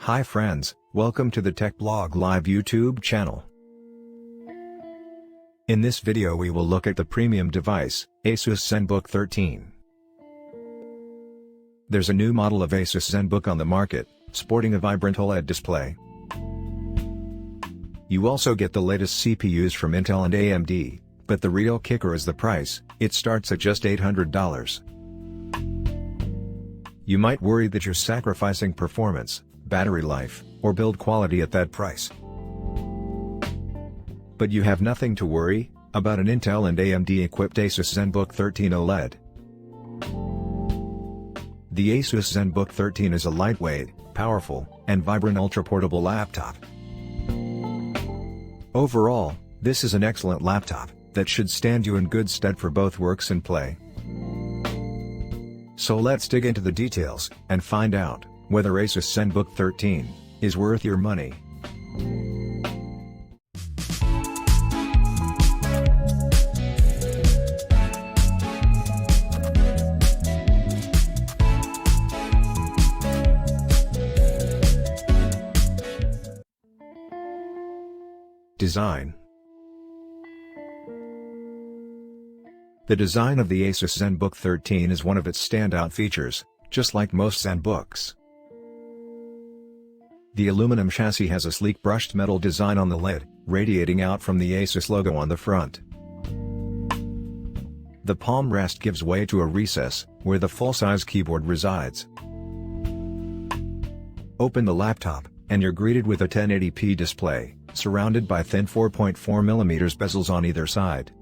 Hi friends, welcome to the Tech Blog Live YouTube channel. In this video we will look at the premium device, Asus ZenBook 13. There's a new model of Asus ZenBook on the market, sporting a vibrant OLED display. You also get the latest CPUs from Intel and AMD, but the real kicker is the price. It starts at just $800. You might worry that you're sacrificing performance, battery life, or build quality at that price. But you have nothing to worry about an Intel and AMD equipped Asus ZenBook 13 OLED. The Asus ZenBook 13 is a lightweight, powerful, and vibrant ultra-portable laptop. Overall, this is an excellent laptop that should stand you in good stead for both works and play. So let's dig into the details and find out whether Asus ZenBook 13 is worth your money. Design. The design of the Asus ZenBook 13 is one of its standout features, just like most ZenBooks. The aluminum chassis has a sleek brushed metal design on the lid, radiating out from the Asus logo on the front. The palm rest gives way to a recess, where the full-size keyboard resides. Open the laptop, and you're greeted with a 1080p display, surrounded by thin 4.4mm bezels on either side.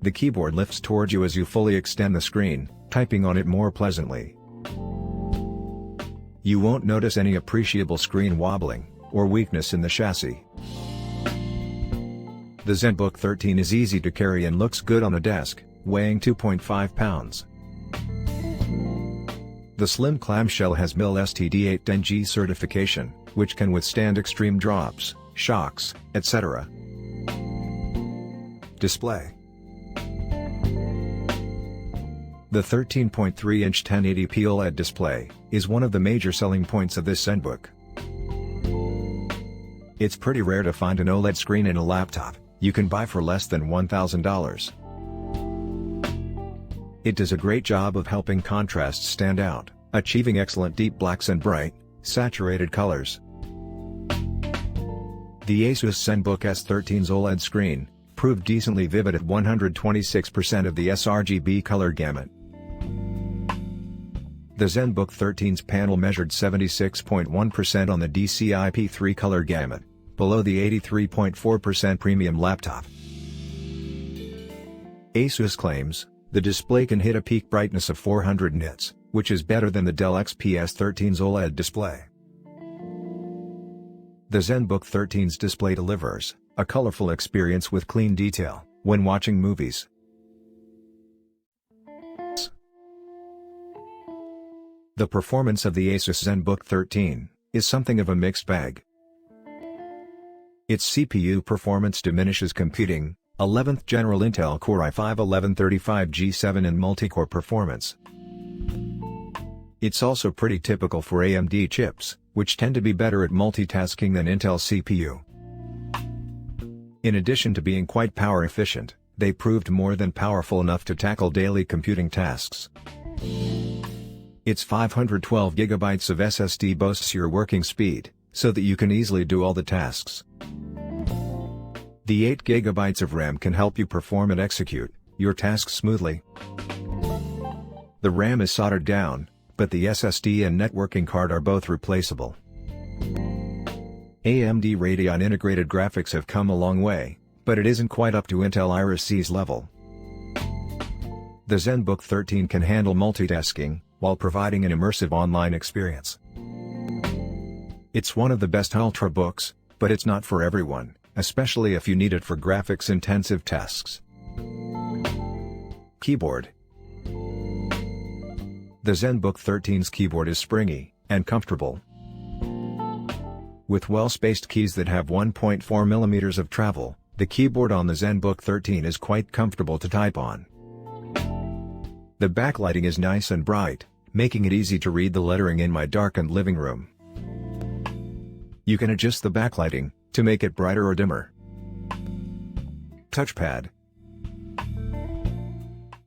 The keyboard lifts towards you as you fully extend the screen, typing on it more pleasantly. You won't notice any appreciable screen wobbling, or weakness in the chassis. The ZenBook 13 is easy to carry and looks good on a desk, weighing 2.5 pounds. The slim clamshell has MIL STD810G certification, which can withstand extreme drops, shocks, etc. Display. The 13.3-inch 1080p OLED display is one of the major selling points of this ZenBook. It's pretty rare to find an OLED screen in a laptop you can buy for less than $1,000. It does a great job of helping contrasts stand out, achieving excellent deep blacks and bright, saturated colors. The Asus ZenBook S13's OLED screen proved decently vivid at 126% of the sRGB color gamut. The ZenBook 13's panel measured 76.1% on the DCI-P3 color gamut, below the 83.4% premium laptop. Asus claims the display can hit a peak brightness of 400 nits, which is better than the Dell XPS 13's OLED display. The ZenBook 13's display delivers a colorful experience with clean detail when watching movies. The performance of the Asus ZenBook 13 is something of a mixed bag. Its CPU performance diminishes competing 11th General Intel Core i5-1135G7 and multi-core performance. It's also pretty typical for AMD chips, which tend to be better at multitasking than Intel CPU. In addition to being quite power efficient, they proved more than powerful enough to tackle daily computing tasks. Its 512GB of SSD boasts your working speed, so that you can easily do all the tasks. The 8GB of RAM can help you perform and execute your tasks smoothly. The RAM is soldered down, but the SSD and networking card are both replaceable. AMD Radeon integrated graphics have come a long way, but it isn't quite up to Intel Iris X's level. The ZenBook 13 can handle multitasking, while providing an immersive online experience. It's one of the best ultrabooks, but it's not for everyone, especially if you need it for graphics-intensive tasks. Keyboard. The ZenBook 13's keyboard is springy and comfortable. With well-spaced keys that have 1.4mm of travel, the keyboard on the ZenBook 13 is quite comfortable to type on. The backlighting is nice and bright, making it easy to read the lettering in my darkened living room. You can adjust the backlighting to make it brighter or dimmer. TouchPad.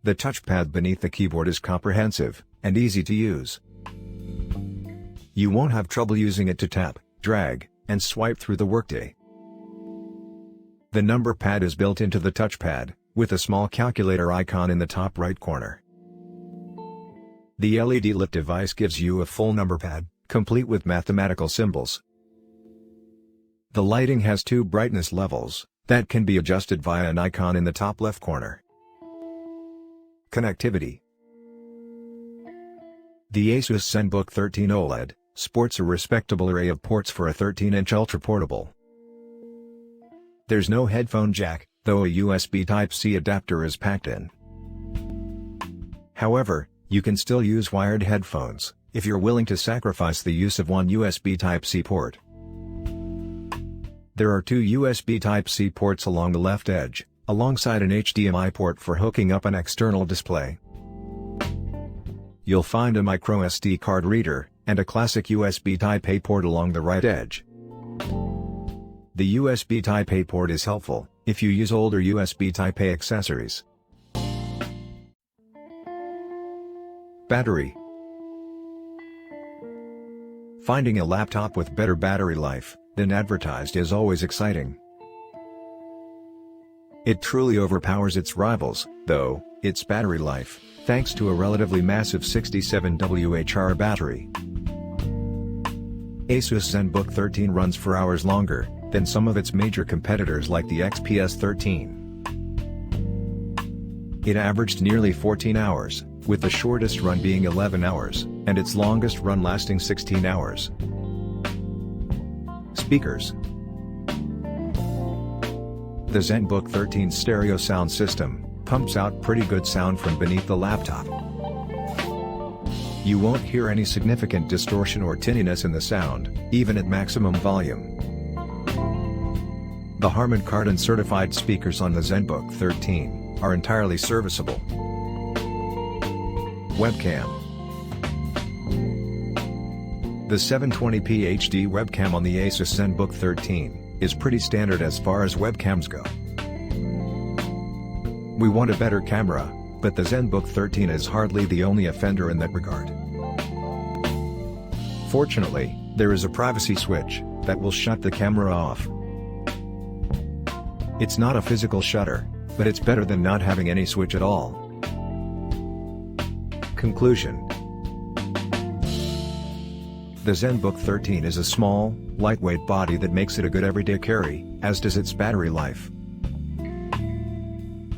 The touchpad beneath the keyboard is comprehensive and easy to use. You won't have trouble using it to tap, drag, and swipe through the workday. The number pad is built into the touchpad, with a small calculator icon in the top right corner. The LED lit device gives you a full number pad, complete with mathematical symbols. The lighting has two brightness levels that can be adjusted via an icon in the top left corner. Connectivity. The Asus ZenBook 13 OLED sports a respectable array of ports for a 13-inch ultra-portable. There's no headphone jack, though a USB Type-C adapter is packed in. However, you can still use wired headphones, if you're willing to sacrifice the use of one USB Type-C port. There are two USB Type-C ports along the left edge, alongside an HDMI port for hooking up an external display. You'll find a microSD card reader, and a classic USB Type-A port along the right edge. The USB Type-A port is helpful if you use older USB Type-A accessories. Battery. Finding a laptop with better battery life than advertised is always exciting. It truly overpowers its rivals, though, its battery life, thanks to a relatively massive 67 Wh battery. Asus ZenBook 13 runs for hours longer than some of its major competitors like the XPS 13. It averaged nearly 14 hours, with the shortest run being 11 hours, and its longest run lasting 16 hours. Speakers. The ZenBook 13's stereo sound system pumps out pretty good sound from beneath the laptop. You won't hear any significant distortion or tinniness in the sound, even at maximum volume. The Harman Kardon certified speakers on the ZenBook 13 are entirely serviceable. Webcam. The 720p HD webcam on the Asus ZenBook 13 is pretty standard as far as webcams go. We want a better camera, but the ZenBook 13 is hardly the only offender in that regard. Fortunately, there is a privacy switch that will shut the camera off. It's not a physical shutter, but it's better than not having any switch at all. Conclusion. The ZenBook 13 is a small, lightweight body that makes it a good everyday carry, as does its battery life.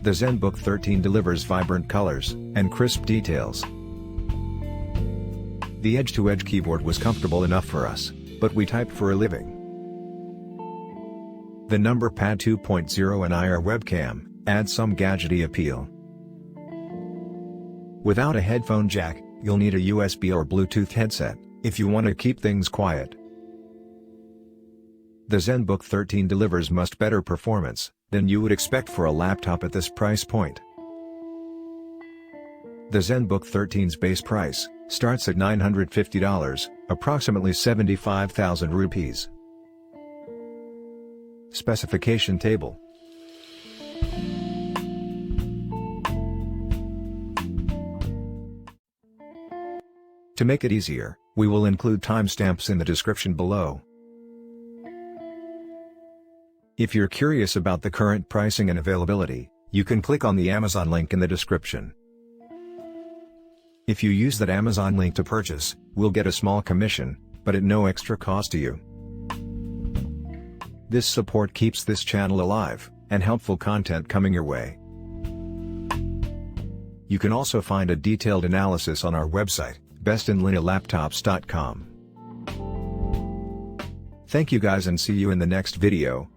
The ZenBook 13 delivers vibrant colors and crisp details. The edge-to-edge keyboard was comfortable enough for us, but we type for a living. The number pad 2.0 and IR webcam adds some gadgety appeal. Without a headphone jack, you'll need a USB or Bluetooth headset if you want to keep things quiet. The ZenBook 13 delivers much better performance than you would expect for a laptop at this price point. The ZenBook 13's base price starts at $950, approximately 75,000 rupees. Specification table. To make it easier, we will include timestamps in the description below. If you're curious about the current pricing and availability, you can click on the Amazon link in the description. If you use that Amazon link to purchase, we'll get a small commission, but at no extra cost to you. This support keeps this channel alive, and helpful content coming your way. You can also find a detailed analysis on our website, bestinlinealaptops.com. Thank you guys and see you in the next video.